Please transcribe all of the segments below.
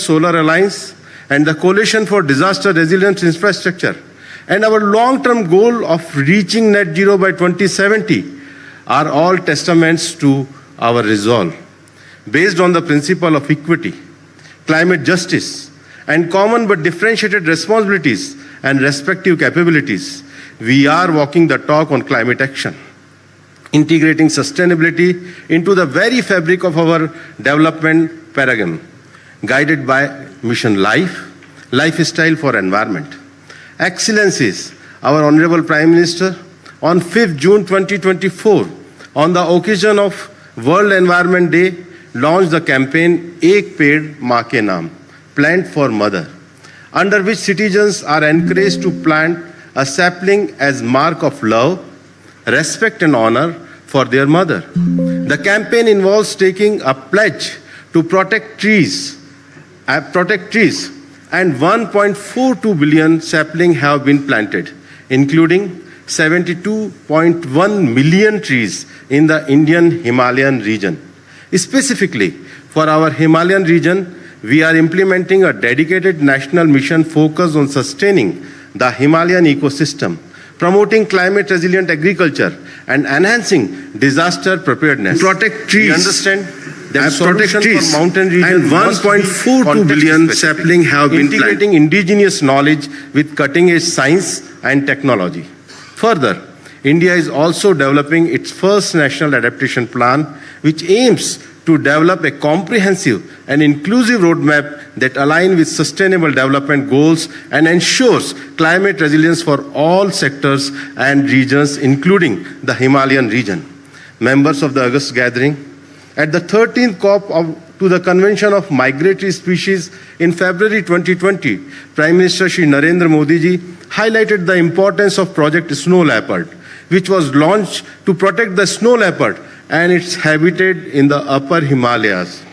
Solar Alliance, and the Coalition for Disaster Resilience Infrastructure, and our long-term goal of reaching net zero by 2070 are all testaments to our resolve. Based on the principle of equity, climate justice, and common but differentiated responsibilities and respective capabilities, we are walking the talk on climate action, integrating sustainability into the very fabric of our development paradigm, guided by Mission Life, Lifestyle for Environment. Excellencies, our Honorable Prime Minister, on 5th June 2024, on the occasion of World Environment Day, launched the campaign Ek Ped Maa Ke Naam, Plant for Mother, under which citizens are encouraged to plant a sapling as mark of love, respect and honor for their mother. The campaign involves taking a pledge to protect trees, and 1.42 billion saplings have been planted, including 72.1 million trees in the Indian Himalayan region. Specifically, for our Himalayan region, we are implementing a dedicated national mission focused on sustaining the Himalayan ecosystem, promoting climate-resilient agriculture, and enhancing disaster preparedness. Protect trees. We understand that solution for mountain regions and 1.42 billion saplings have been integrating indigenous knowledge with cutting-edge science and technology. Further, India is also developing its first national adaptation plan, which aims to develop a comprehensive and inclusive roadmap that aligns with sustainable development goals and ensures climate resilience for all sectors and regions, including the Himalayan region. Members of the August gathering, at the 13th COP to the Convention of Migratory Species in February 2020, Prime Minister Shri Narendra Modi ji highlighted the importance of Project Snow Leopard, which was launched to protect the snow leopard and its habitat in the upper Himalayas.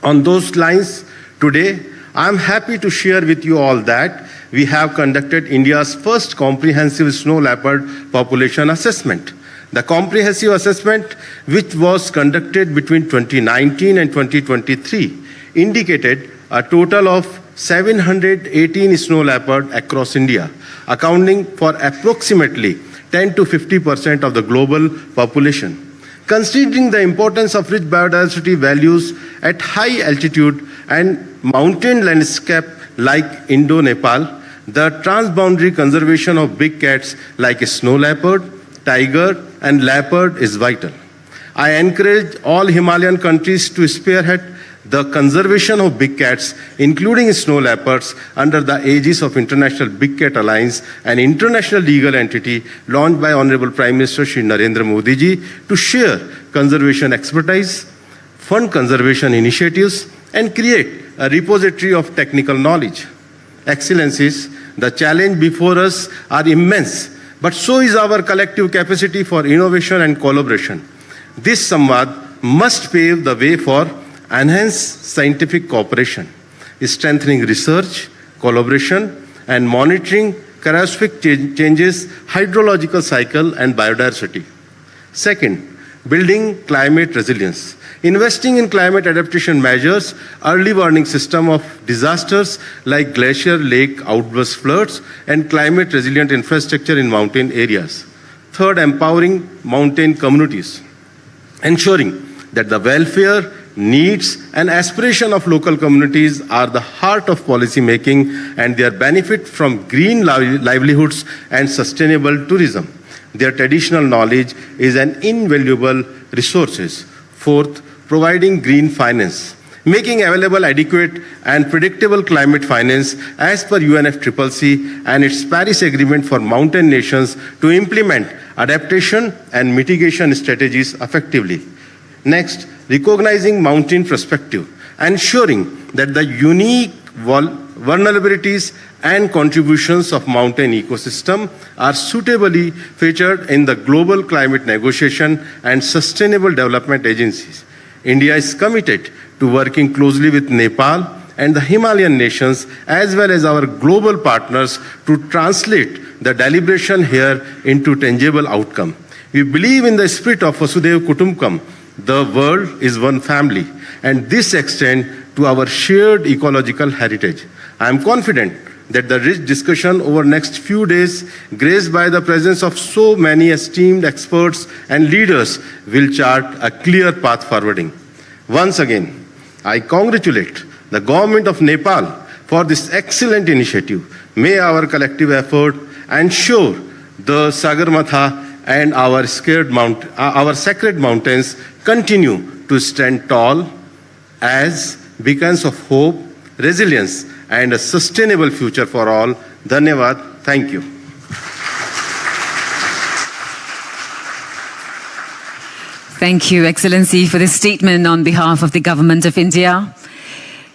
On those lines, today, I am happy to share with you all that we have conducted India's first comprehensive snow leopard population assessment. The comprehensive assessment, which was conducted between 2019 and 2023, indicated a total of 718 snow leopards across India, accounting for approximately 10 to 50% of the global population. Considering the importance of rich biodiversity values at high altitude and mountain landscape like Indo-Nepal, the transboundary conservation of big cats like snow leopard, tiger, and leopard is vital. I encourage all Himalayan countries to spearhead the conservation of big cats, including snow leopards, under the aegis of International Big Cat Alliance, an international legal entity launched by Honorable Prime Minister Shri Narendra Modi ji to share conservation expertise, fund conservation initiatives, and create a repository of technical knowledge. Excellencies, the challenge before us are immense, but so is our collective capacity for innovation and collaboration. This Samvad must pave the way for enhanced scientific cooperation, strengthening research, collaboration, and monitoring catastrophic changes, hydrological cycle, and biodiversity. Second, building climate resilience. Investing in climate adaptation measures, early warning system of disasters like glacier lake outburst floods, and climate resilient infrastructure in mountain areas. Third, empowering mountain communities, ensuring that the welfare, needs, and aspiration of local communities are the heart of policy making and their benefit from green livelihoods and sustainable tourism. Their traditional knowledge is an invaluable resource. Fourth, providing green finance, making available adequate and predictable climate finance as per UNFCCC and its Paris Agreement for mountain nations to implement adaptation and mitigation strategies effectively. Next, recognizing mountain perspective, ensuring that the unique vulnerabilities and contributions of mountain ecosystem are suitably featured in the global climate negotiation and sustainable development agencies. India is committed to working closely with Nepal and the Himalayan nations as well as our global partners to translate the deliberation here into tangible outcome. We believe in the spirit of Vasudhaiva Kutumbakam. The world is one family, and this extends to our shared ecological heritage. I am confident that the rich discussion over next few days, graced by the presence of so many esteemed experts and leaders, will chart a clear path forwarding. Once again, I congratulate the government of Nepal for this excellent initiative. May our collective effort ensure the Sagarmatha and our sacred mountains continue to stand tall as beacons of hope, resilience, and a sustainable future for all. Dhanyavad. Thank you. Thank you, Excellency, for this statement on behalf of the Government of India.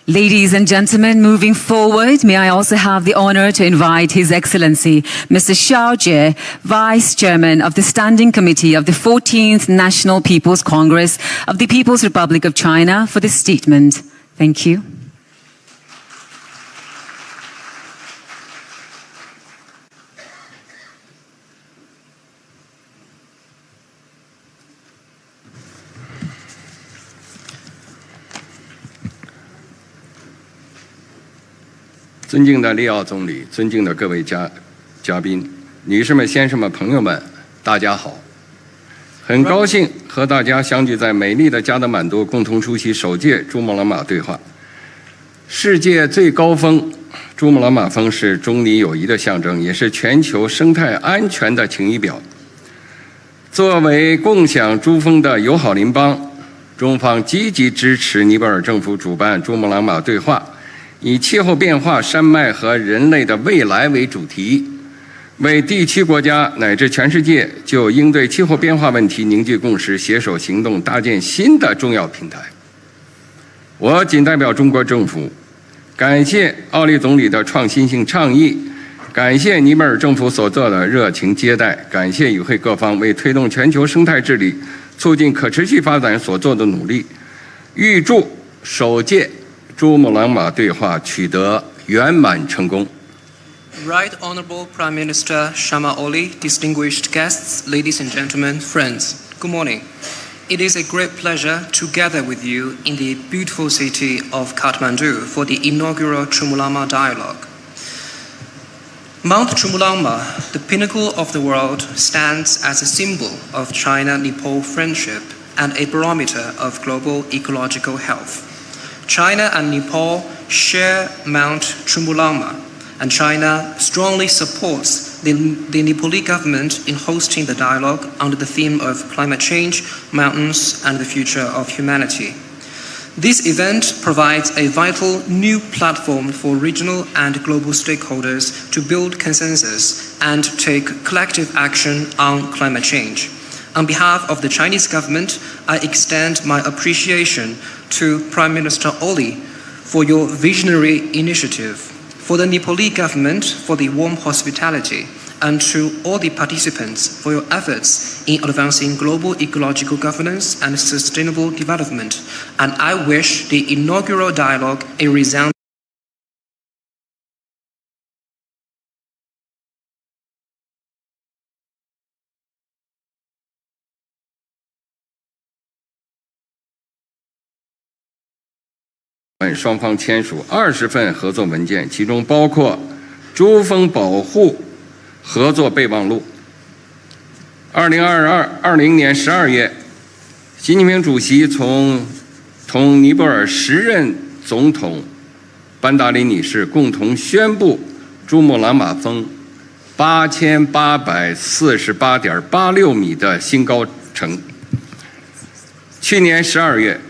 Ladies and gentlemen, moving forward, may I also have the honor to invite His Excellency, Mr. Xiao Jie, Vice Chairman of the Standing Committee of the 14th National People's Congress of the People's Republic of China, for this statement. Thank you.尊敬的利奥总理，尊敬的各位嘉宾，女士们、先生们、朋友们，大家好！很高兴和大家相聚在美丽的加德满都，共同出席首届珠穆朗玛对话。世界最高峰珠穆朗玛峰是中尼友谊的象征，也是全球生态安全的晴雨表。作为共享珠峰的友好邻邦，中方积极支持尼泊尔政府主办珠穆朗玛对话。以气候变化、山脉和人类的未来为主题，为地区国家乃至全世界就应对气候变化问题凝聚共识、携手行动，搭建新的重要平台。我仅代表中国政府，感谢奥利总理的创新性倡议，感谢尼泊尔政府所做的热情接待，感谢与会各方为推动全球生态治理、促进可持续发展所做的努力，预祝首届珠穆朗玛对话取得圆满成功。 Right Honorable Prime Minister Sharma Oli, distinguished guests, ladies and gentlemen, friends, good morning. It is a great pleasure to gather with you in the beautiful city of Kathmandu for the inaugural Chumulangma Dialogue. Mount Chumulangma, the pinnacle of the world, stands as a symbol of China-Nepal friendship and a barometer of global ecological health. China and Nepal share Mount Chumulangma, and China strongly supports the Nepali government in hosting the dialogue under the theme of climate change, mountains, and the future of humanity. This event provides a vital new platform for regional and global stakeholders to build consensus and take collective action on climate change. On behalf of the Chinese government, I extend my appreciation to Prime Minister Oli for your visionary initiative, for the Nepali government for the warm hospitality, and to all the participants for your efforts in advancing global ecological governance and sustainable development. And I wish the inaugural dialogue a resounding双方签署20份合作文件，其中包括珠峰保护合作备忘录。2020年12月，习近平主席同尼泊尔时任总统班达里女士共同宣布珠穆朗玛峰8848.86米的新高程。去年12月。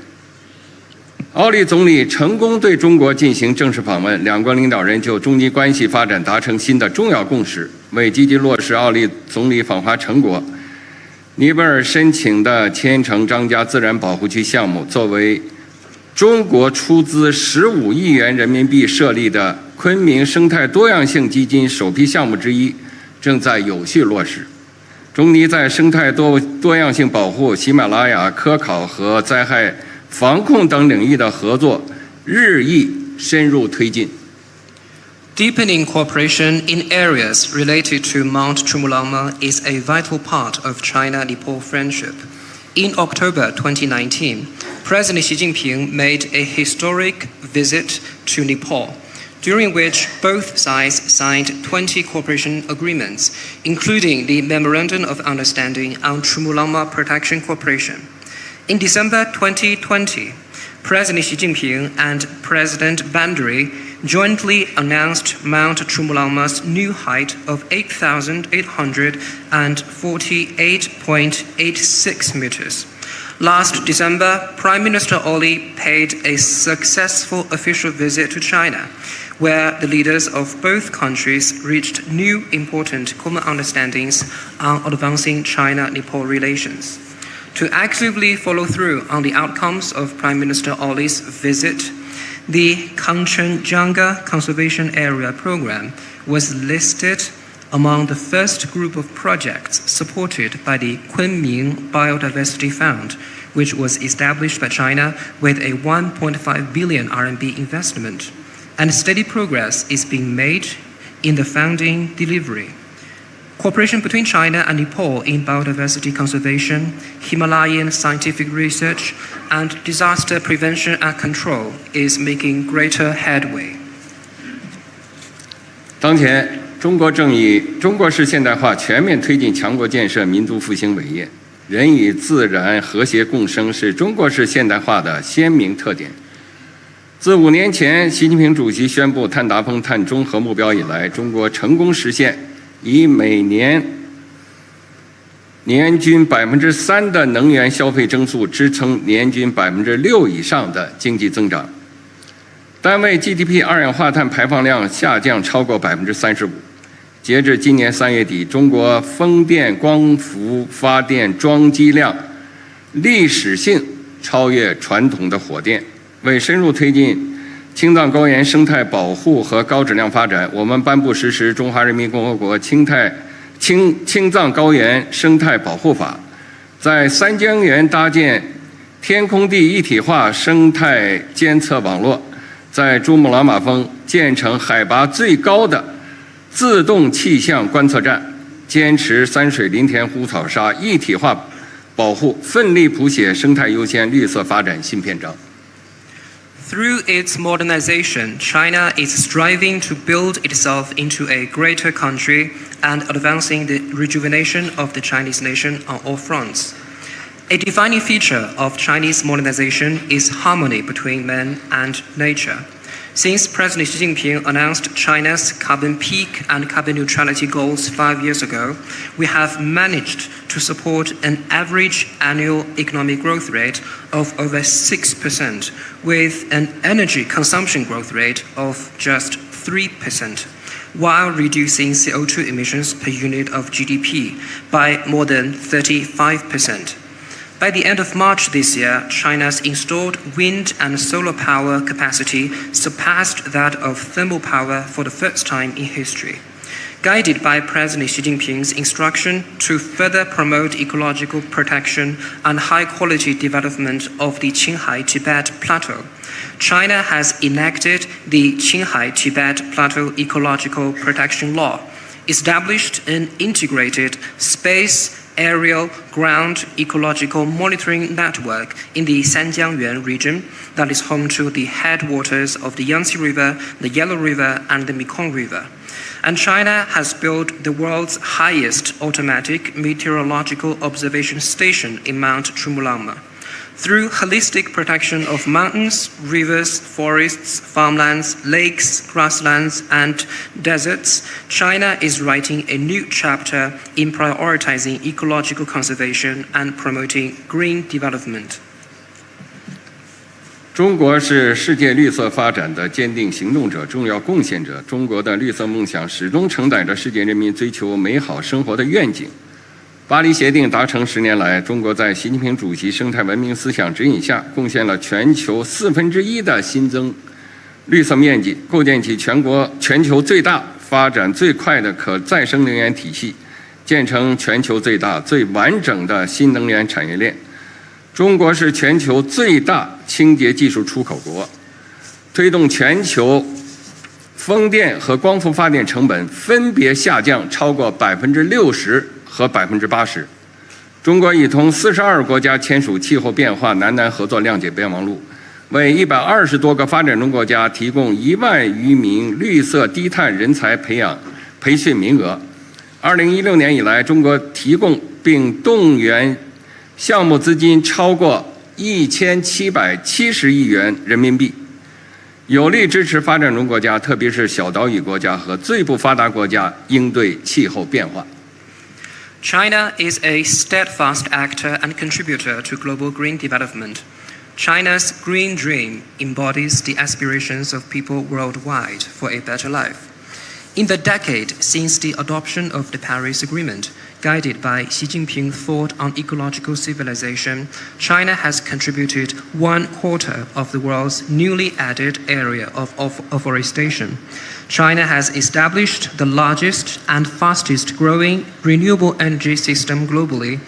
奥利总理成功对中国进行正式访问，两国领导人就中尼关系发展达成新的重要共识。为积极落实奥利总理访华成果，尼泊尔申请的千城张家自然保护区项目，作为中国出资15亿元人民币设立的昆明生态多样性基金首批项目之一，正在有序落实。中尼在生态多样性保护、喜马拉雅科考和灾害防控等领域的合作日益深入推进。Deepening cooperation in areas related to Mount Chumulangma is a vital part of China-Nepal friendship. In October 2019, President Xi Jinping made a historic visit to Nepal, during which both sides signed 20 cooperation agreements, including the Memorandum of Understanding on Chumulangma Protection Cooperation. In December 2020, President Xi Jinping and President Bandari jointly announced Mount Chumulangma's new height of 8,848.86 meters. Last December, Prime Minister Oli paid a successful official visit to China, where the leaders of both countries reached new important common understandings on advancing China-Nepal relations. To actively follow through on the outcomes of Prime Minister Oli's visit, the Kanchenjunga Conservation Area Program was listed among the first group of projects supported by the Kunming Biodiversity Fund, which was established by China with a 1.5 billion RMB investment. And steady progress is being made in the funding delivery. Cooperation between China and Nepal in biodiversity conservation, Himalayan scientific research, and disaster prevention and control is making greater headway. 当前，中国正以中国式现代化全面推进强国建设、民族复兴伟业，人与自然和谐共生是中国式现代化的鲜明特点。自5年前习近平主席宣布碳达峰、碳中和目标以来，中国成功实现以每年年均3%的能源消费增速支撑年均6%以上的经济增长，单位 GDP 二氧化碳排放量下降超过35%。截至今年3月底，中国风电、光伏发电装机量历史性超越传统的火电。为深入推进青藏高原生态保护和高质量发展，我们颁布实施《中华人民共和国青藏高原生态保护法》，在三江源搭建天空地一体化生态监测网络，在珠穆朗玛峰建成海拔最高的自动气象观测站，坚持山水林田湖草沙一体化保护，奋力谱写生态优先、绿色发展新篇章。Through its modernization, China is striving to build itself into a greater country and advancing the rejuvenation of the Chinese nation on all fronts. A defining feature of Chinese modernization is harmony between man and nature. Since President Xi Jinping announced China's carbon peak and carbon neutrality goals 5 years ago, we have managed to support an average annual economic growth rate of over 6%, with an energy consumption growth rate of just 3%, while reducing CO2 emissions per unit of GDP by more than 35%. By the end of March this year, China's installed wind and solar power capacity surpassed that of thermal power for the first time in history. Guided by President Xi Jinping's instruction to further promote ecological protection and high-quality development of the Qinghai-Tibet Plateau, China has enacted the Qinghai-Tibet Plateau Ecological Protection Law, established an integrated space, aerial, ground ecological monitoring network in the Sanjiangyuan region that is home to the headwaters of the Yangtze River, the Yellow River, and the Mekong River. And China has built the world's highest automatic meteorological observation station in Mount Chumulangma. Through holistic protection of mountains, rivers, forests, farmlands, lakes, grasslands, and deserts, China is writing a new chapter in prioritizing ecological conservation and promoting green development. 中国是世界绿色发展的坚定行动者、重要贡献者。中国的绿色梦想始终承载着世界人民追求美好生活的愿景。巴黎协定达成10年来，中国在习近平主席生态文明思想指引下，贡献了全球1/4的新增绿色面积，构建起全球最大、发展最快的可再生能源体系，建成全球最大、最完整的新能源产业链。中国是全球最大清洁技术出口国，推动全球风电和光伏发电成本分别下降超过60%和80%。中国已同42国家签署气候变化南南合作谅解备忘录，为120多个发展中国家提供1万余名绿色低碳人才培训名额。2016年以来，中国提供并动员项目资金超过1770亿元人民币，有力支持发展中国家，特别是小岛屿国家和最不发达国家应对气候变化。China is a steadfast actor and contributor to global green development. China's green dream embodies the aspirations of people worldwide for a better life. In the decade since the adoption of the Paris Agreement, guided by Xi Jinping's thought on ecological civilization, China has contributed 1/4 of the world's newly added area of afforestation. China has established the largest and fastest growing renewable energy system globally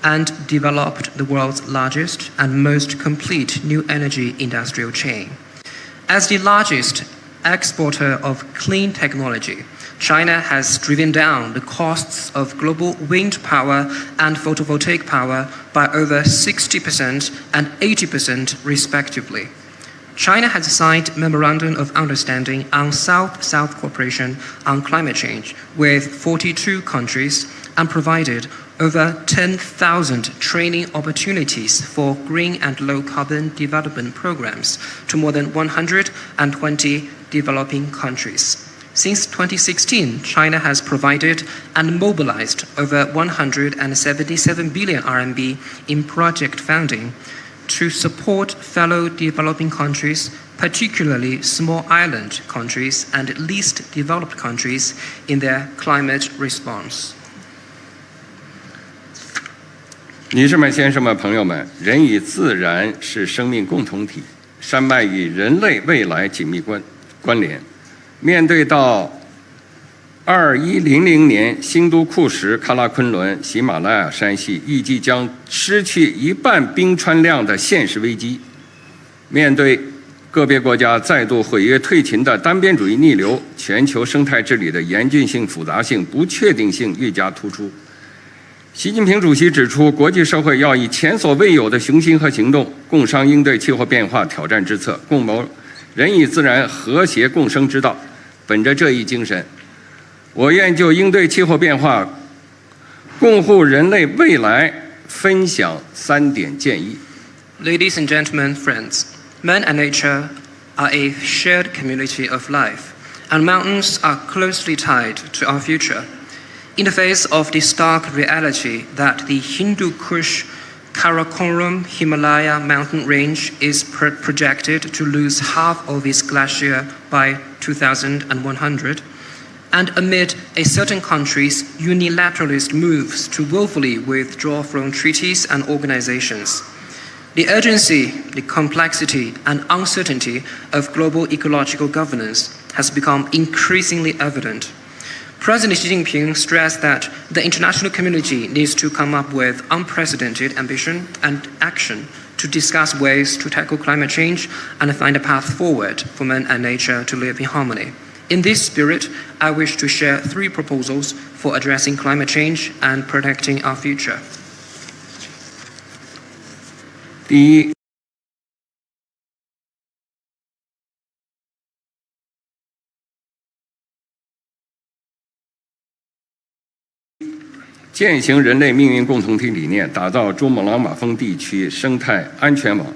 and developed the world's largest and most complete new energy industrial chain. As the largest exporter of clean technology, China has driven down the costs of global wind power and photovoltaic power by over 60% and 80% respectively. China has signed Memorandum of Understanding on South-South cooperation on climate change with 42 countries and provided over 10,000 training opportunities for green and low-carbon development programs to more than 120 developing countries. Since 2016, China has provided and mobilized over 177 billion RMB in project funding to support fellow developing countries, particularly small island countries and least developed countries, in their climate response. 女士们、先生们、朋友们，人与自然是生命共同体，山脉与人类未来紧密关联。面对到2100年新都库什、喀拉昆仑、喜马拉雅山系预计将失去1半冰川量的现实危机，面对个别国家再度毁约退勤的单边主义逆流，全球生态治理的严峻性、复杂性、不确定性愈加突出。习近平主席指出，国际社会要以前所未有的雄心和行动，共商应对气候变化挑战之策，共谋人与自然和谐共生之道。本着这一精神，我愿就应对气候变化、共护人类未来分享3点建议。Ladies and gentlemen, friends, man and nature are a shared community of life, and mountains are closely tied to our future. In the face of the stark reality that the Hindu Kush Karakoram Himalaya mountain range is projected to lose half of its glacier by 2100, and amid a certain country's unilateralist moves to willfully withdraw from treaties and organizations, the urgency, the complexity, and uncertainty of global ecological governance has become increasingly evident. President Xi Jinping stressed that the international community needs to come up with unprecedented ambition and action to discuss ways to tackle climate change and find a path forward for man and nature to live in harmony. In this spirit, I wish to share 3 proposals for addressing climate change and protecting our future. 第一，践行人类命运共同体理念，打造珠穆朗玛峰地区生态安全网。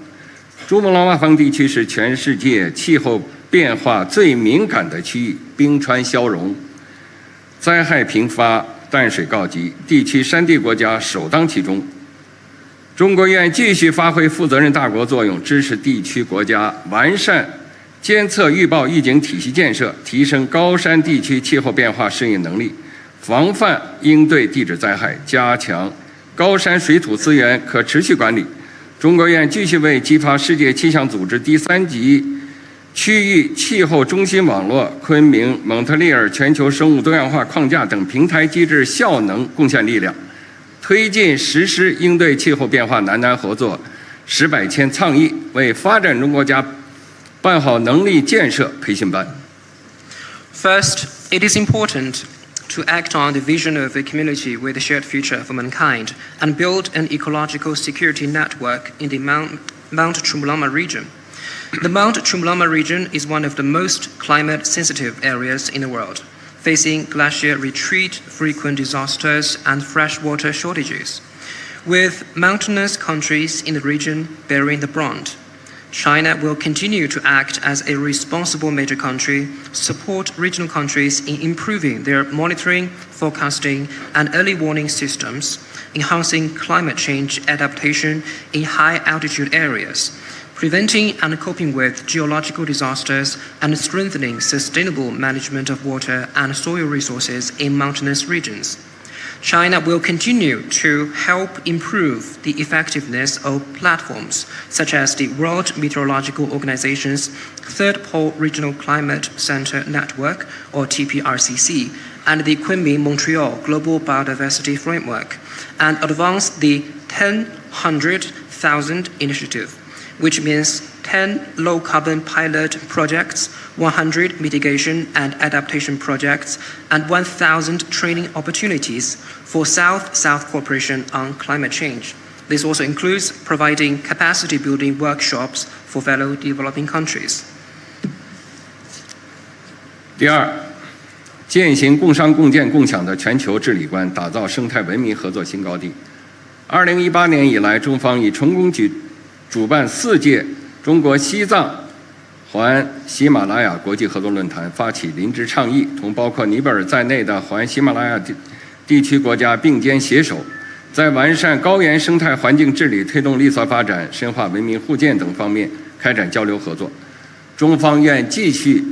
珠穆朗玛峰地区是全世界气候变化最敏感的区域，冰川消融，灾害频发，淡水告急，地区山地国家首当其冲。中国愿继续发挥负责任大国作用，支持地区国家完善监测预报预警体系建设，提升高山地区气候变化适应能力，防范应对地质灾害，加强高山水土资源可持续管理。中国愿继续为激发世界气象组织第3级区域气候中心网络、昆明、蒙特利尔全球生物多样化框架等平台机制效能贡献力量，推进实施应对气候变化南南合作10百千倡议，为发展中国家办好能力建设培训班。First, it is important to act on the vision of a community with a shared future for mankind and build an ecological security network in the Mount Chumulama region. The Mount Chumulama region is one of the most climate-sensitive areas in the world, facing glacier retreat, frequent disasters, and freshwater shortages, with mountainous countries in the region bearing the brunt. China will continue to act as a responsible major country, support regional countries in improving their monitoring, forecasting, and early warning systems, enhancing climate change adaptation in high-altitude areas, preventing and coping with geological disasters, and strengthening sustainable management of water and soil resources in mountainous regions. China will continue to help improve the effectiveness of platforms such as the World Meteorological Organization's Third Pole Regional Climate Center Network, or TPRCC, and the Kunming-Montreal Global Biodiversity Framework, and advance the 10-100,000 initiative, which means 10 low-carbon pilot projects, 100 mitigation and adaptation projects, and 1,000 training opportunities for South-South cooperation on climate change. This also includes providing capacity-building workshops for fellow developing countries. 第二，践行共商共建共享的全球治理观，打造生态文明合作新高地。2018年以来，中方已成功主办4届中国西藏环喜马拉雅国际合作论坛，发起林芝倡议，同包括尼泊尔在内的环喜马拉雅地区国家并肩携手，在完善高原生态环境治理、推动绿色发展、深化文明互鉴等方面开展交流合作。中方愿继续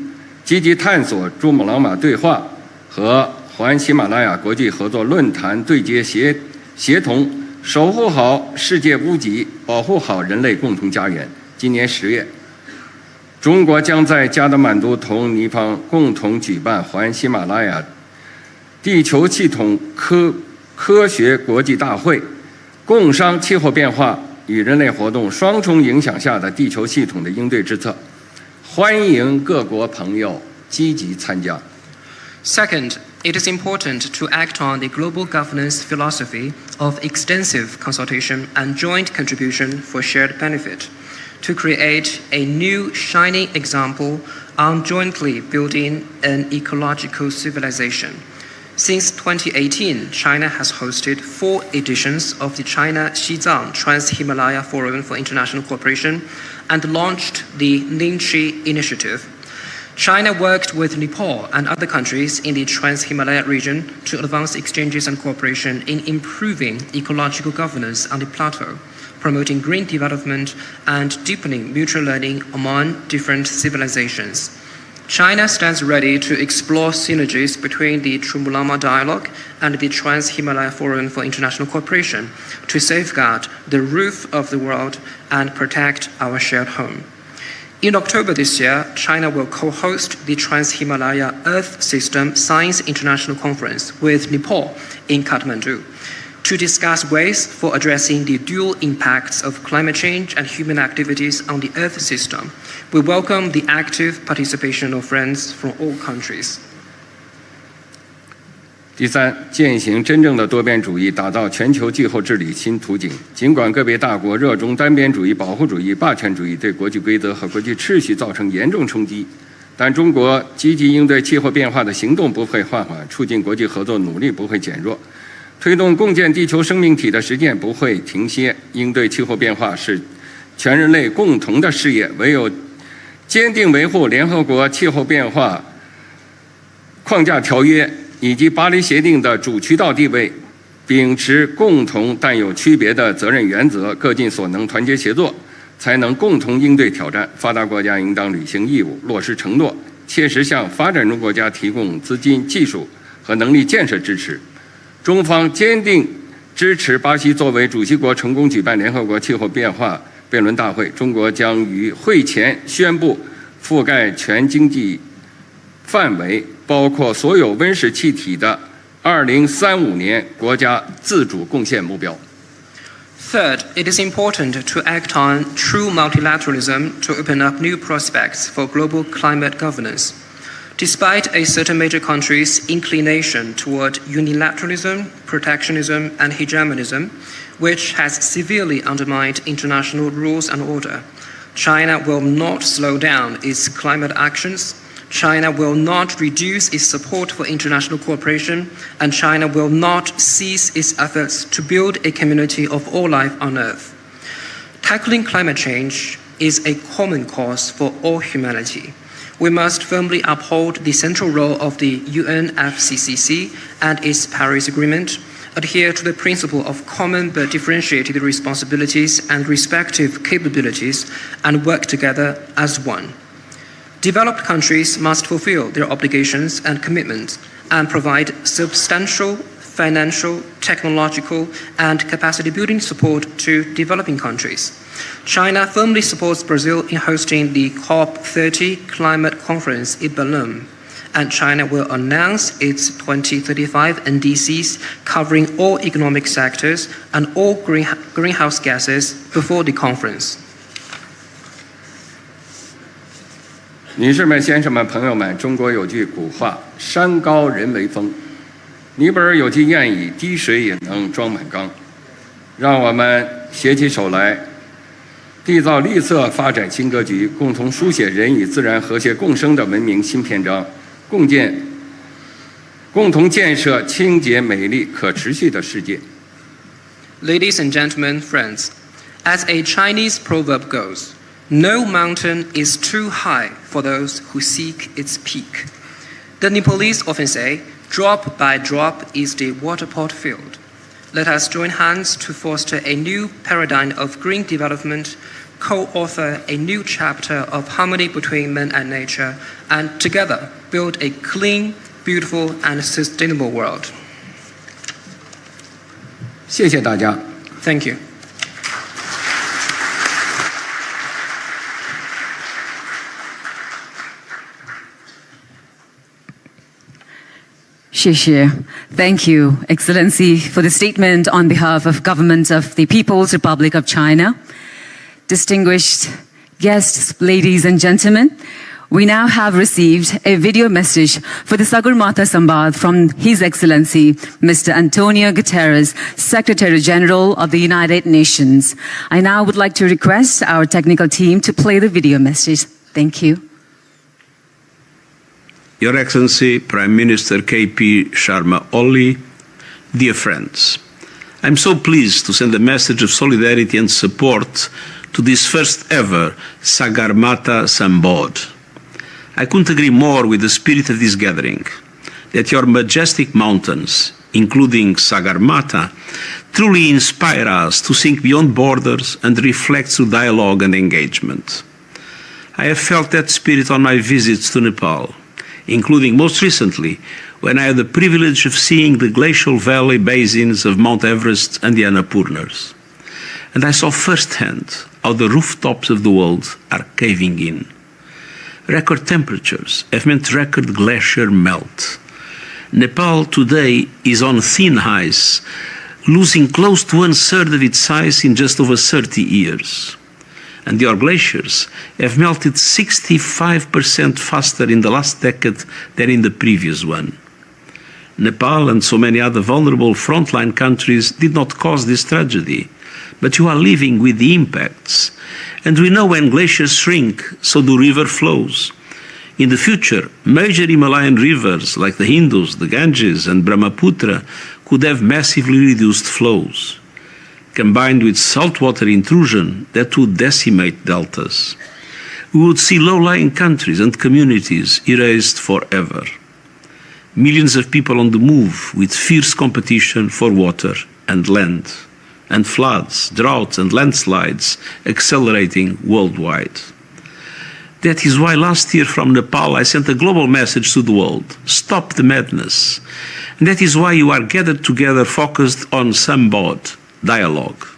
积极探索珠穆朗玛对话和环喜马拉雅国际合作论坛对接协同，守护好世界屋脊，保护好人类共同家园。今年10月，中国将在加德满都同尼方共同举办环喜马拉雅地球系统科学国际大会，共商气候变化与人类活动双重影响下的地球系统的应对之策，欢迎各国朋友积极参加。Second, it is important to act on the global governance philosophy of extensive consultation and joint contribution for shared benefit, to create a new shining example on jointly building an ecological civilization. Since 2018, China has hosted 4 editions of the China-Xizang Trans-Himalaya Forum for International Cooperation and launched the Ningxi Initiative. China worked with Nepal and other countries in the Trans-Himalaya region to advance exchanges and cooperation in improving ecological governance on the plateau, promoting green development and deepening mutual learning among different civilizations. China stands ready to explore synergies between the Chumulama Dialogue and the Trans-Himalaya Forum for International Cooperation to safeguard the roof of the world and protect our shared home. In October this year, China will co-host the Trans-Himalaya Earth System Science International Conference with Nepal in Kathmandu to discuss ways for addressing the dual impacts of climate change and human activities on the Earth system. We welcome the active participation of friends from all countries. 第三，践行真正的多边主义，打造全球气候治理新途径。尽管个别大国热衷单边主义、保护主义、霸权主义，对国际规则和国际秩序造成严重冲击，但中国积极应对气候变化的行动不会放缓，促进国际合作努力不会减弱，推动共建地球生命体的实践不会停歇。应对气候变化是全人类共同的事业，唯有坚定维护联合国气候变化框架条约以及巴黎协定的主渠道地位，秉持共同但有区别的责任原则，各尽所能，团结协作，才能共同应对挑战。发达国家应当履行义务，落实承诺，切实向发展中国家提供资金、技术和能力建设支持。中方坚定支持巴西作为主席国成功举办联合国气候变化辩论大会。中国将于会前宣布覆盖全经济范围，包括所有温室气体的2035年国家自主贡献目标。Third, it is important to act on true multilateralism to open up new prospects for global climate governance. Despite a certain major country's inclination toward unilateralism, protectionism, and hegemonism, which has severely undermined international rules and order, China will not slow down its climate actions, China will not reduce its support for international cooperation, and China will not cease its efforts to build a community of all life on Earth. Tackling climate change is a common cause for all humanity. We must firmly uphold the central role of the UNFCCC and its Paris Agreement, adhere to the principle of common but differentiated responsibilities and respective capabilities, and work together as one. Developed countries must fulfill their obligations and commitments and provide substantial financial, technological, and capacity building support to developing countries. China firmly supports Brazil in hosting the COP30 climate conference in Berlin, and China will announce its 2035 NDCs covering all economic sectors and all greenhouse gases before the conference. 女士们、先生们、朋友们，中国有句古话：“山高人为峰。”尼泊尔有句谚语：“滴水也能装满缸。”让我们携起手来，缔造绿色发展新格局，共同书写人与自然和谐共生的文明新篇章，共同建设清洁、美丽、可持续的世界。 Ladies and gentlemen, friends, as a Chinese proverb goes, no mountain is too high for those who seek its peak. The Nepalese often say, drop by drop is the water pot filled. Let us join hands to foster a new paradigm of green development, co-author a new chapter of harmony between man and nature, and together build a clean, beautiful, and sustainable world. 谢谢大家。 Thank you. Thank you, Excellency, for the statement on behalf of Government of the People's Republic of China. Distinguished guests, ladies and gentlemen, we now have received a video message for the Sagarmatha Sambad from His Excellency, Mr. Antonio Guterres, Secretary General of the United Nations. I now would like to request our technical team to play the video message. Thank you. Your Excellency, Prime Minister K.P. Sharma Oli, dear friends, I'm so pleased to send a message of solidarity and support to this first ever Sagarmatha Sambod. I couldn't agree more with the spirit of this gathering, that your majestic mountains, including Sagarmatha, truly inspire us to think beyond borders and reflect through dialogue and engagement. I have felt that spirit on my visits to Nepal, including most recently when I had the privilege of seeing the glacial valley basins of Mount Everest and the Annapurnas. And I saw firsthand how the rooftops of the world are caving in. Record temperatures have meant record glacier melt. Nepal today is on thin ice, losing close to 1/3 of its size in just over 30 years. And your glaciers have melted 65% faster in the last decade than in the previous one. Nepal and so many other vulnerable frontline countries did not cause this tragedy, but you are living with the impacts. And we know when glaciers shrink, so do river flows. In the future, major Himalayan rivers like the Indus, the Ganges, and Brahmaputra could have massively reduced flows, combined with saltwater intrusion that would decimate deltas. We would see low-lying countries and communities erased forever. Millions of people on the move with fierce competition for water and land, and floods, droughts, and landslides accelerating worldwide. That is why last year from Nepal I sent a global message to the world: stop the madness. And that is why you are gathered together focused on Sambod, dialogue.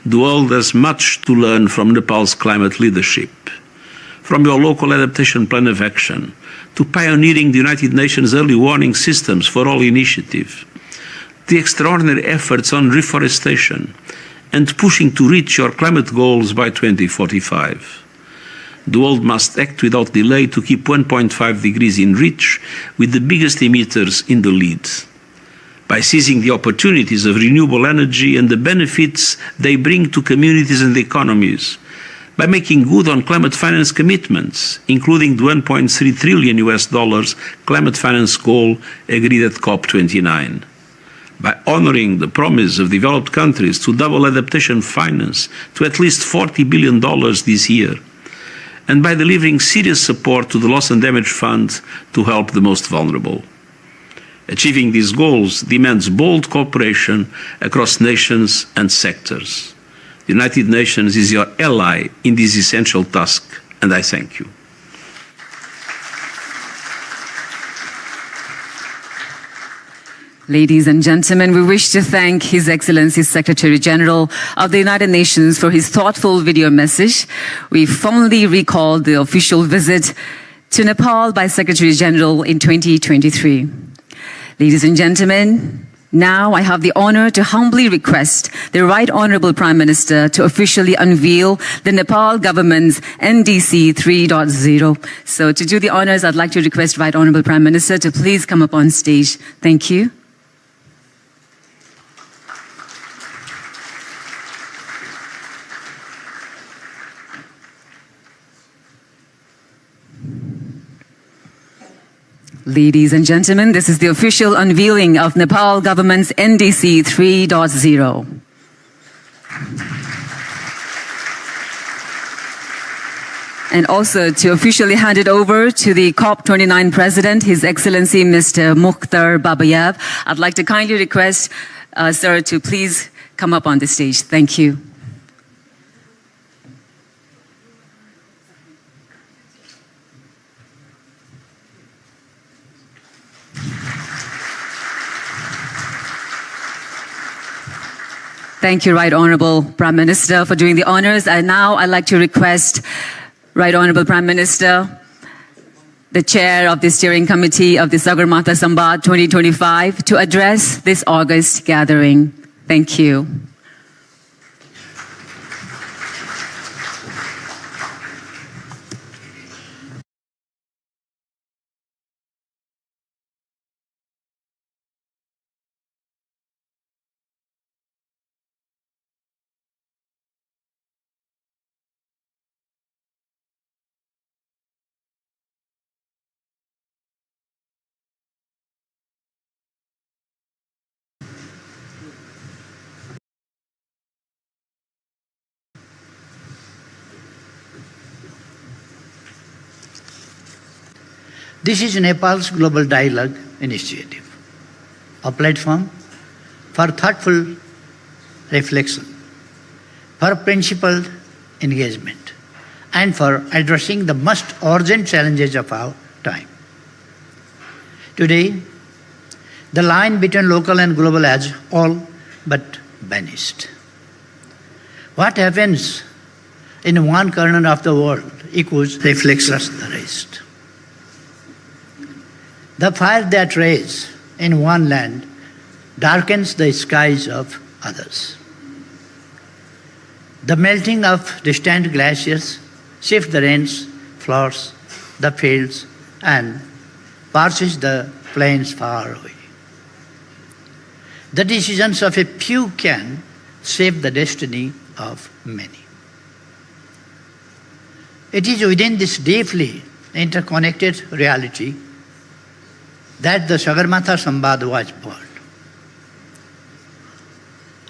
The world has much to learn from Nepal's climate leadership, from your local adaptation plan of action, to pioneering the United Nations early warning systems for all initiative, the extraordinary efforts on reforestation, and pushing to reach your climate goals by 2045. the world must act without delay to keep 1.5 degrees in reach, with the biggest emitters in the lead. By seizing the opportunities of renewable energy and the benefits they bring to communities and economies, by making good on climate finance commitments, including the $1.3 trillion climate finance goal agreed at COP29, by honoring the promise of developed countries to double adaptation finance to at least $40 billion this year, and by delivering serious support to the Loss and Damage Fund to help the most vulnerable. Achieving these goals demands bold cooperation across nations and sectors. The United Nations is your ally in this essential task, and I thank you. Ladies and gentlemen, we wish to thank His Excellency Secretary General of the United Nations for his thoughtful video message. We fondly recall the official visit to Nepal by Secretary General in 2023. Ladies and gentlemen, now I have the honor to humbly request the Right Honorable Prime Minister to officially unveil the Nepal government's NDC 3.0. So to do the honors, I'd like to request Right Honorable Prime Minister to please come up on stage. Thank you. Ladies and gentlemen, this is the official unveiling of Nepal government's NDC 3.0. And also to officially hand it over to the COP29 President, His Excellency Mr. Mukhtar Babayev, I'd like to kindly request, sir, to please come up on the stage. Thank you. Thank you, Right Honorable Prime Minister, for doing the honors. And now I'd like to request Right Honorable Prime Minister, the Chair of the Steering Committee of the Sagarmatha Samvad 2025, to address this August gathering. Thank you. This is Nepal's Global Dialogue Initiative, a platform for thoughtful reflection, for principled engagement, and for addressing the most urgent challenges of our time. Today, the line between local and global has all but vanished. What happens in one corner of the world echoes reflects the rest. The fire that rages in one land darkens the skies of others. The melting of distant glaciers shifts the rains, floods the fields, and parches the plains far away. The decisions of a few can shape the destiny of many. It is within this deeply interconnected reality that the Sagarmatha Samvad was born.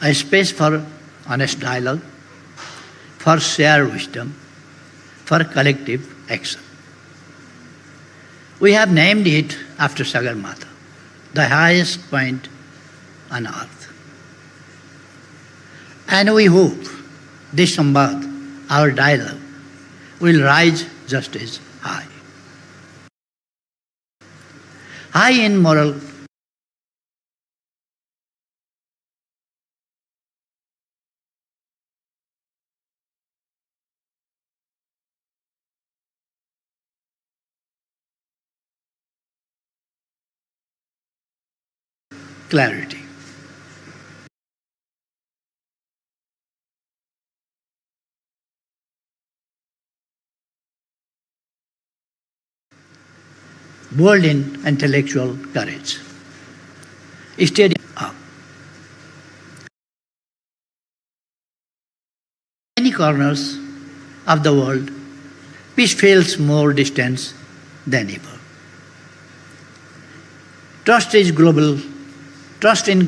A space for honest dialogue, for shared wisdom, for collective action. We have named it after Sagarmatha, the highest point on earth. And we hope this Samvad, our dialogue, will rise just as high. High in moral clarity. bold in intellectual courage. Steady up. In many corners of the world, peace feels more distant than ever. Trust in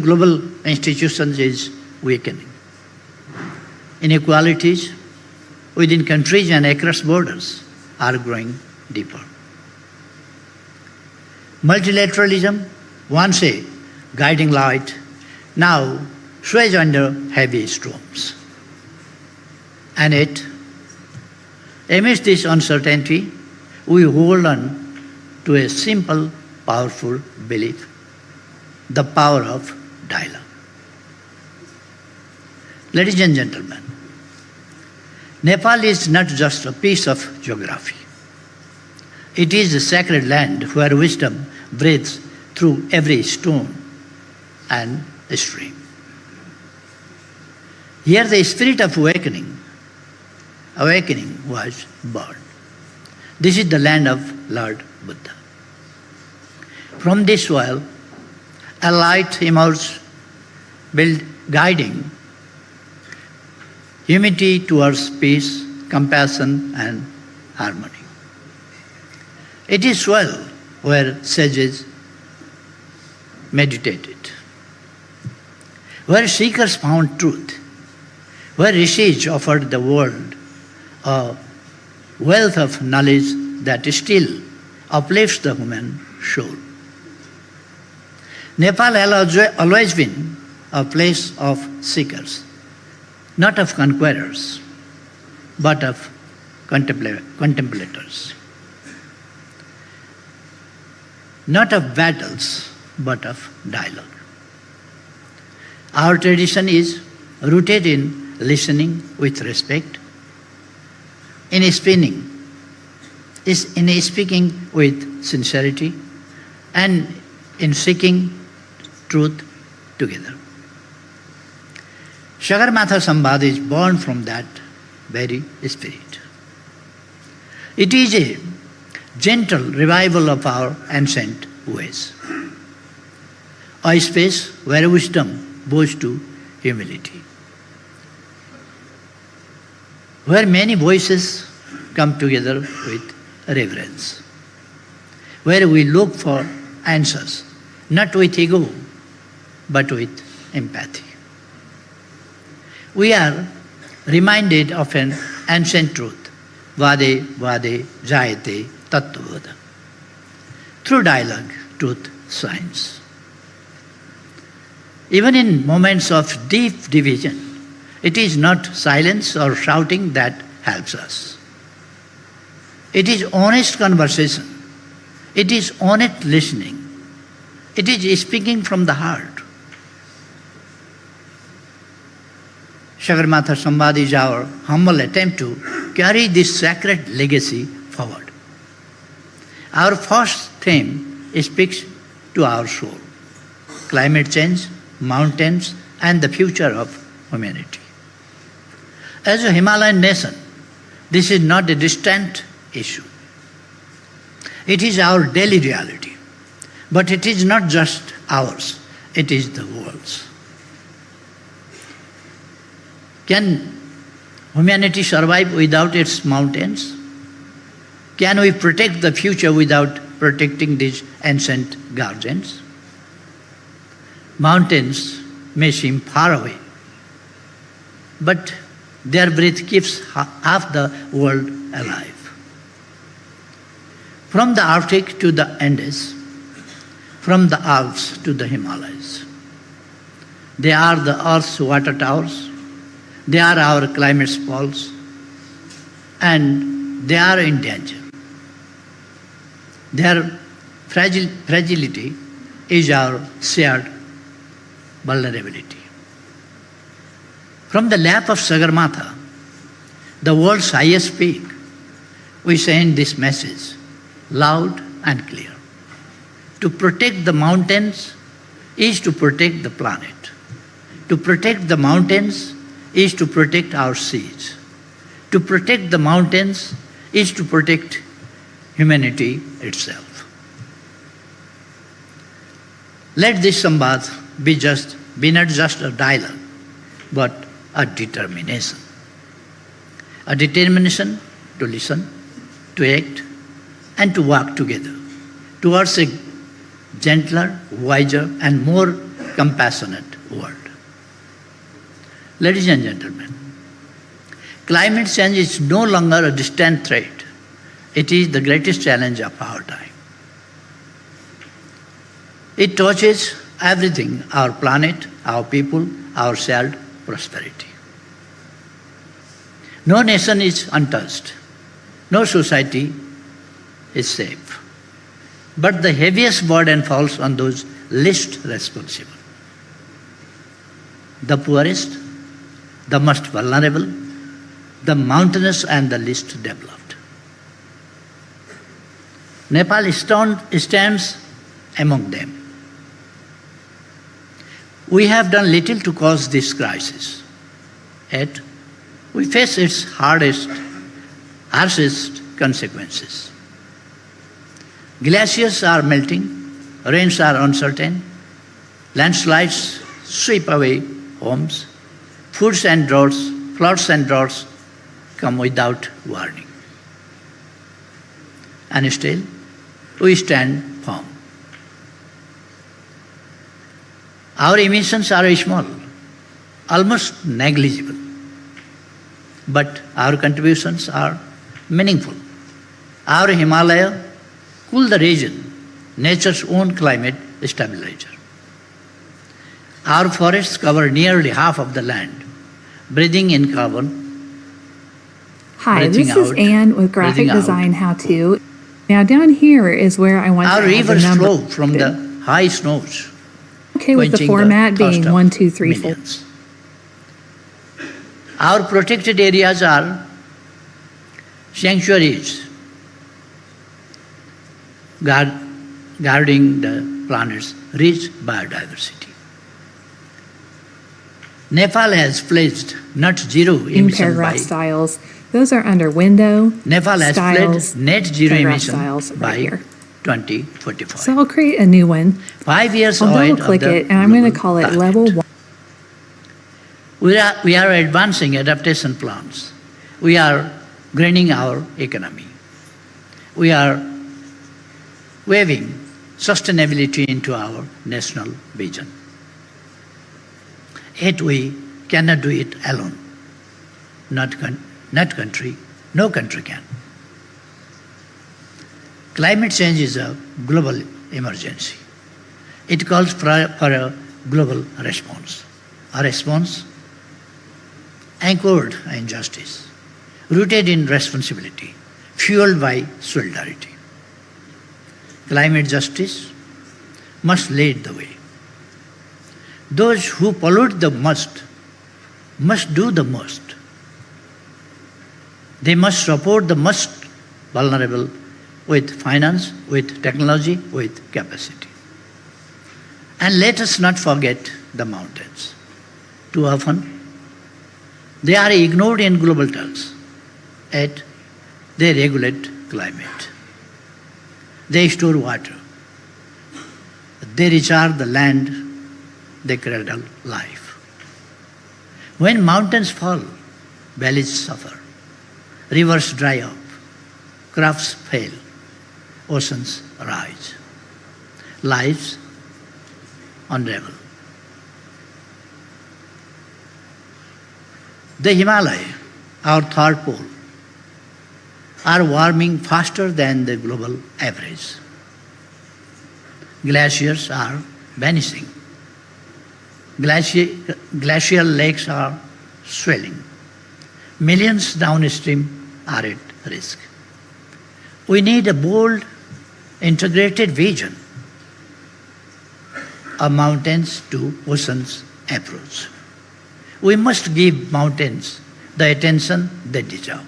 global institutions is weakening. Inequalities within countries and across borders are growing deeper. Multilateralism, once a guiding light, now sways under heavy storms. And yet, amidst this uncertainty, we hold on to a simple, powerful belief: the power of dialogue. Ladies and gentlemen, Nepal is not just a piece of geography. It is a sacred land where wisdom breathes through every stone and stream. Here the spirit of awakening was born. This is the land of Lord Buddha. From this soil, a light emerged, guiding humanity towards peace, compassion, and harmony. It is soil where sages meditated, where seekers found truth, where rishis offered the world a wealth of knowledge that still uplifts the human soul. Nepal has always been a place of seekers, not of conquerors, but of contemplators. Not of battles, but of dialogue. Our tradition is rooted in listening with respect, in speaking with sincerity, and in seeking truth together. Sagarmatha Samvad is born from that very spirit. It is a gentle revival of our ancient ways, a space where wisdom bows to humility, where many voices come together with reverence, where we look for answers, not with ego, but with empathy. We are reminded of an ancient truth: Vade Vade Jayate Tattvabodha. Through dialogue, truth shines. Even in moments of deep division, it is not silence or shouting that helps us. It is honest conversation. It is honest listening. It is speaking from the heart. Sagarmatha Samvad is our humble attempt to carry this sacred legacy forward. Our first theme speaks to our soul: climate change, mountains, and the future of humanity. As a Himalayan nation, this is not a distant issue. It is our daily reality. But it is not just ours, it is the world's. Can humanity survive without its mountains? Can we protect the future without protecting these ancient guardians? Mountains may seem far away, but their breath keeps half the world alive. From the Arctic to the Andes, from the Alps to the Himalayas, they are the Earth's water towers. They are our climate poles, and they are in danger. Their fragility is our shared vulnerability. From the lap of Sagarmatha, the world's highest peak, we send this message loud and clear. To protect the mountains is to protect the planet. To protect the mountains is to protect our seas. To protect the mountains is to protect humanity itself. Let this Samvad be not just a dialogue, but a determination. A determination to listen, to act, and to work together towards a gentler, wiser, and more compassionate world. Ladies and gentlemen, climate change is no longer a distant threat. It is the greatest challenge of our time. It touches everything, our planet, our people, our shared prosperity. No nation is untouched. No society is safe. But the heaviest burden falls on those least responsible. The poorest, the most vulnerable, the mountainous and the least developed. Nepal stands among them. We have done little to cause this crisis, yet we face its harshest consequences. Glaciers are melting, rains are uncertain, landslides sweep away homes, floods and droughts come without warning. And still, we stand firm. Our emissions are small, almost negligible, but our contributions are meaningful. Our Himalaya cool the region, nature's own climate stabilizer. Our forests cover nearly half of the land, breathing in carbon. Hi, this is Anne with Graphic Design How To. Now down here is where I want to Our have the rivers number. flow from the high snows. Okay, with the quenching format thirst being of 1, 2, 3, 4. millions. Our protected areas are sanctuaries guarding the planet's rich biodiversity. Nepal has pledged net zero In emission paragraph by styles, those are under window, Nepal has styles, pledged net zero paragraph emission styles by right here. 2045. So I'll create a new one. 5 years I'll ahead double click of the it and I'm going to global call it target. level 1. We are advancing adaptation plans. We are greening our economy. We are weaving sustainability into our national vision. Yet we cannot do it alone. No country can. Climate change is a global emergency. It calls for a global response. A response anchored in justice, rooted in responsibility, fueled by solidarity. Climate justice must lead the way. Those who pollute the most must do the most. They must support the most vulnerable with finance, with technology, with capacity. And let us not forget the mountains. Too often, they are ignored in global talks, yet they regulate climate. They store water. They recharge the land. They cradle life. When mountains fall, valleys suffer, rivers dry up, crops fail, oceans rise, lives unravel. The Himalaya, our third pole, are warming faster than the global average. Glaciers are vanishing. Glacial lakes are swelling. Millions downstream are at risk. We need a bold, integrated vision, a mountains to oceans approach. We must give mountains the attention they deserve,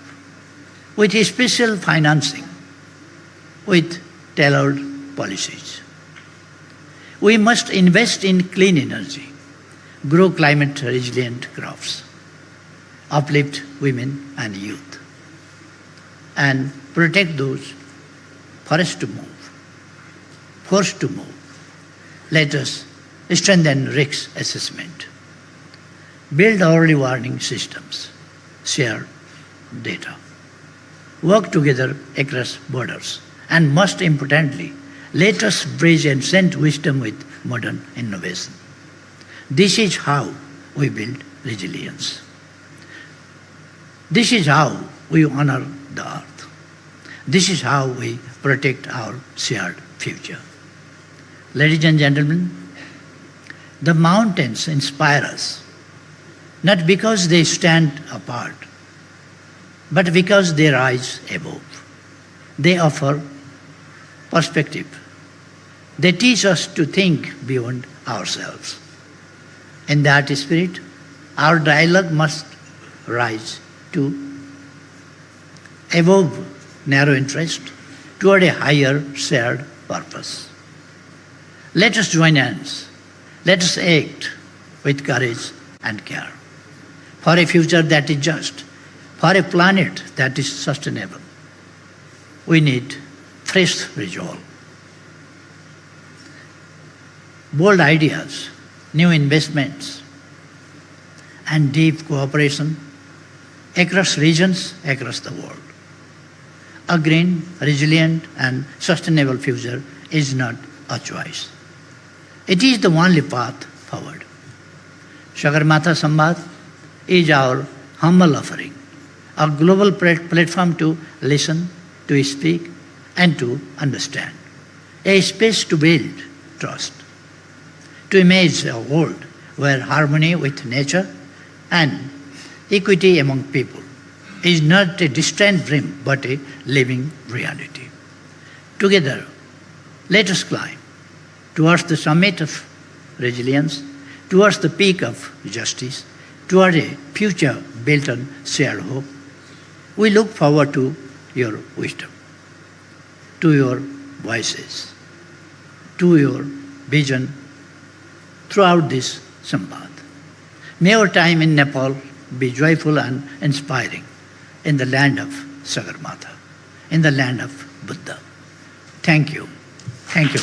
with special financing, with tailored policies. We must invest in clean energy, grow climate-resilient crops, uplift women and youth, and protect those forced to move, Let us strengthen risk assessment, build early warning systems, share data, work together across borders, and most importantly, let us bridge ancient wisdom with modern innovation. This is how we build resilience. This is how we honor the earth. This is how we protect our shared future. Ladies and gentlemen, the mountains inspire us, not because they stand apart, but because they rise above. They offer perspective. They teach us to think beyond ourselves. In that spirit, our dialogue must rise to above narrow interest toward a higher shared purpose. Let us join hands. Let us act with courage and care for a future that is just, for a planet that is sustainable. We need fresh resolve, bold ideas, new investments, and deep cooperation across regions, across the world. A green, resilient, and sustainable future is not a choice. It is the only path forward. Sagarmatha Samvad is our humble offering, a global platform to listen, to speak, and to understand, a space to build trust, to imagine a world where harmony with nature and equity among people is not a distant dream but a living reality. Together, let us climb towards the summit of resilience, towards the peak of justice, toward a future built on shared hope. We look forward to your wisdom, to your voices, to your vision throughout this Samvad. May our time in Nepal be joyful and inspiring in the land of Sagarmatha, in the land of Buddha. Thank you. Thank you.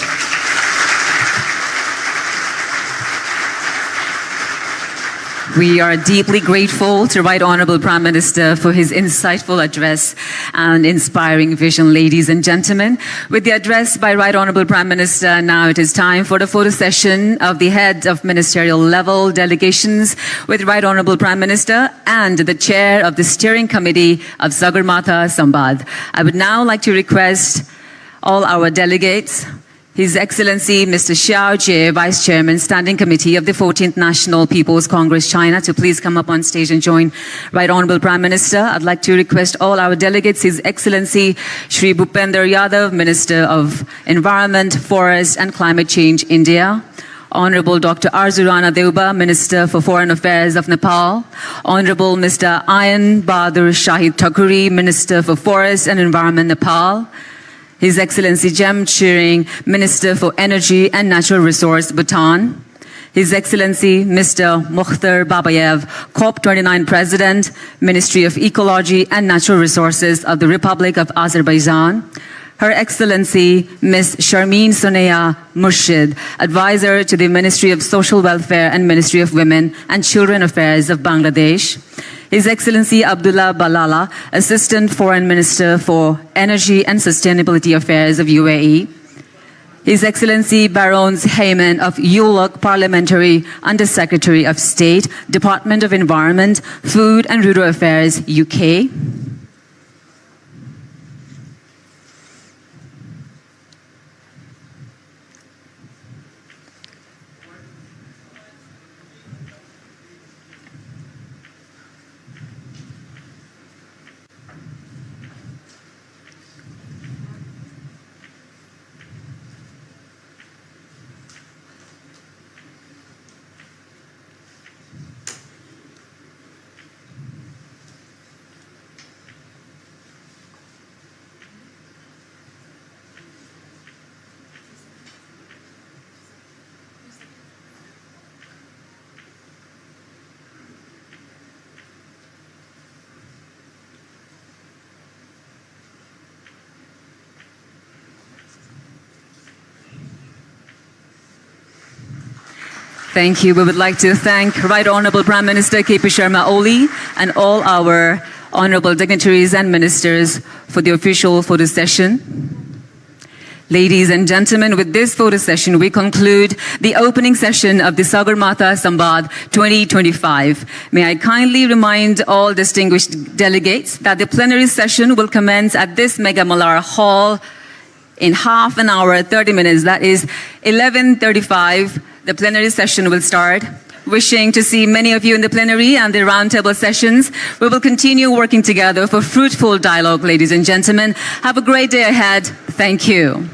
We are deeply grateful to Right Honourable Prime Minister for his insightful address and inspiring vision, ladies and gentlemen. With the address by Right Honourable Prime Minister, now it is time for the photo session of the head of ministerial level delegations with Right Honourable Prime Minister and the chair of the steering committee of Sagarmatha Samvad. I would now like to request all our delegates, His Excellency Mr. Xiao Jie, Vice Chairman, Standing Committee of the 14th National People's Congress, China, to please come up on stage and join Right Honourable Prime Minister. I'd like to request all our delegates, His Excellency Shri Bhupender Yadav, Minister of Environment, Forest and Climate Change, India. Honourable Dr. Arzurana Deuba, Minister for Foreign Affairs of Nepal. Honourable Mr. Ayan Bahadur Shahid Thakuri, Minister for Forest and Environment, Nepal. His Excellency Jem Chiring, Minister for Energy and Natural Resource, Bhutan. His Excellency Mr. Mukhtar Babayev, COP29 President, Ministry of Ecology and Natural Resources of the Republic of Azerbaijan. Her Excellency Ms. Sharmeen Soneya Murshid, Advisor to the Ministry of Social Welfare and Ministry of Women and Children Affairs of Bangladesh. His Excellency Abdullah Balala, Assistant Foreign Minister for Energy and Sustainability Affairs of UAE. His Excellency Barons Heyman of ULOC, Parliamentary Under-Secretary of State, Department of Environment, Food and Rural Affairs, UK. Thank you. We would like to thank Right Honourable Prime Minister KP Sharma Oli and all our honourable dignitaries and ministers for the official photo session. Ladies and gentlemen, with this photo session, we conclude the opening session of the Sagarmatha Sambad 2025. May I kindly remind all distinguished delegates that the plenary session will commence at this Mega Malar Hall in half an hour, 30 minutes. That is 11:35. The plenary session will start. Wishing to see many of you in the plenary and the roundtable sessions. We will continue working together for fruitful dialogue, ladies and gentlemen. Have a great day ahead. Thank you.